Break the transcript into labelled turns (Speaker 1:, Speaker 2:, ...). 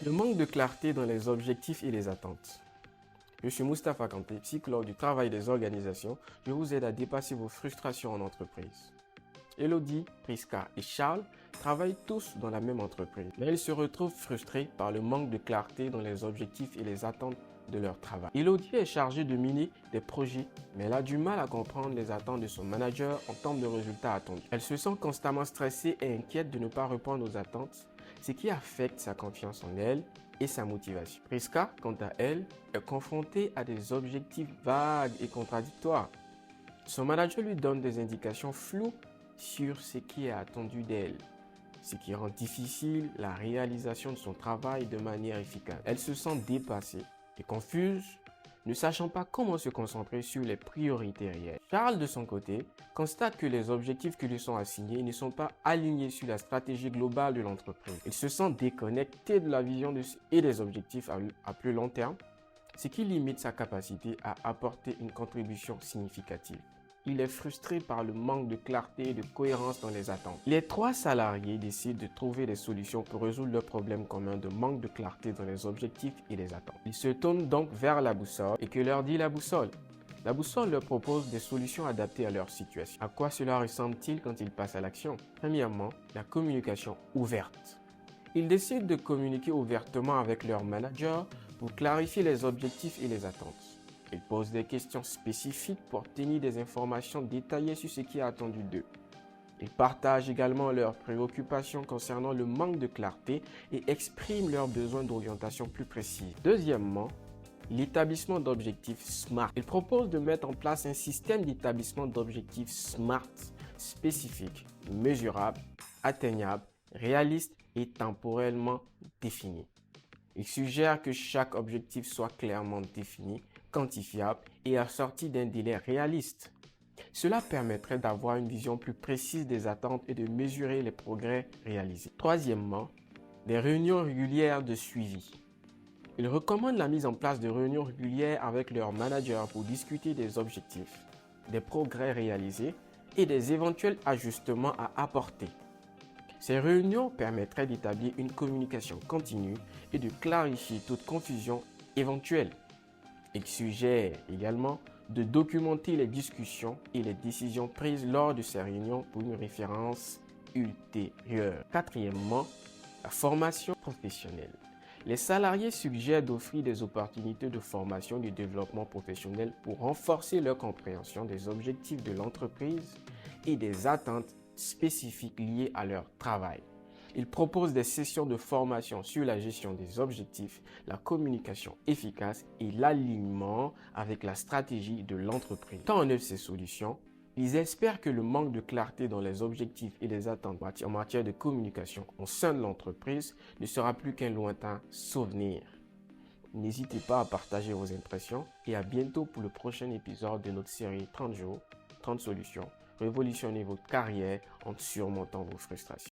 Speaker 1: Le manque de clarté dans les objectifs et les attentes. Je suis Moustapha Kanté, psychologue du travail des organisations. Je vous aide à dépasser vos frustrations en entreprise. Elodie, Priska et Charles travaillent tous dans la même entreprise, mais ils se retrouvent frustrés par le manque de clarté dans les objectifs et les attentes de leur travail. Elodie est chargée de mener des projets, mais elle a du mal à comprendre les attentes de son manager en termes de résultats attendus. Elle se sent constamment stressée et inquiète de ne pas répondre aux attentes, ce qui affecte sa confiance en elle et sa motivation. Priska, quant à elle, est confrontée à des objectifs vagues et contradictoires. Son manager lui donne des indications floues sur ce qui est attendu d'elle, ce qui rend difficile la réalisation de son travail de manière efficace. Elle se sent dépassée et confuse, ne sachant pas comment se concentrer sur les priorités réelles. Charles, de son côté, constate que les objectifs qui lui sont assignés ne sont pas alignés sur la stratégie globale de l'entreprise. Il se sent déconnecté de la vision et des objectifs à plus long terme, ce qui limite sa capacité à apporter une contribution significative. Il est frustré par le manque de clarté et de cohérence dans les attentes. Les trois salariés décident de trouver des solutions pour résoudre leurs problèmes communs de manque de clarté dans les objectifs et les attentes. Ils se tournent donc vers la boussole. Et que leur dit la boussole? La boussole leur propose des solutions adaptées à leur situation. À quoi cela ressemble-t-il quand ils passent à l'action? Premièrement, la communication ouverte. Ils décident de communiquer ouvertement avec leur manager pour clarifier les objectifs et les attentes. Ils posent des questions spécifiques pour obtenir des informations détaillées sur ce qui est attendu d'eux. Ils partagent également leurs préoccupations concernant le manque de clarté et expriment leurs besoins d'orientation plus précise. Deuxièmement, l'établissement d'objectifs SMART. Ils proposent de mettre en place un système d'établissement d'objectifs SMART spécifiques, mesurables, atteignables, réalistes et temporellement définis. Ils suggèrent que chaque objectif soit clairement défini, quantifiable et assorti d'un délai réaliste. Cela permettrait d'avoir une vision plus précise des attentes et de mesurer les progrès réalisés. Troisièmement, des réunions régulières de suivi. Ils recommandent la mise en place de réunions régulières avec leur manager pour discuter des objectifs, des progrès réalisés et des éventuels ajustements à apporter. Ces réunions permettraient d'établir une communication continue et de clarifier toute confusion éventuelle. Ils suggèrent également de documenter les discussions et les décisions prises lors de ces réunions pour une référence ultérieure. Quatrièmement, la formation professionnelle. Les salariés suggèrent d'offrir des opportunités de formation et de développement professionnel pour renforcer leur compréhension des objectifs de l'entreprise et des attentes spécifiques liées à leur travail. Ils proposent des sessions de formation sur la gestion des objectifs, la communication efficace et l'alignement avec la stratégie de l'entreprise. Tant en œuvre ces solutions, ils espèrent que le manque de clarté dans les objectifs et les attentes en matière de communication au sein de l'entreprise ne sera plus qu'un lointain souvenir. N'hésitez pas à partager vos impressions et à bientôt pour le prochain épisode de notre série 30 jours, 30 solutions. Révolutionnez votre carrière en surmontant vos frustrations.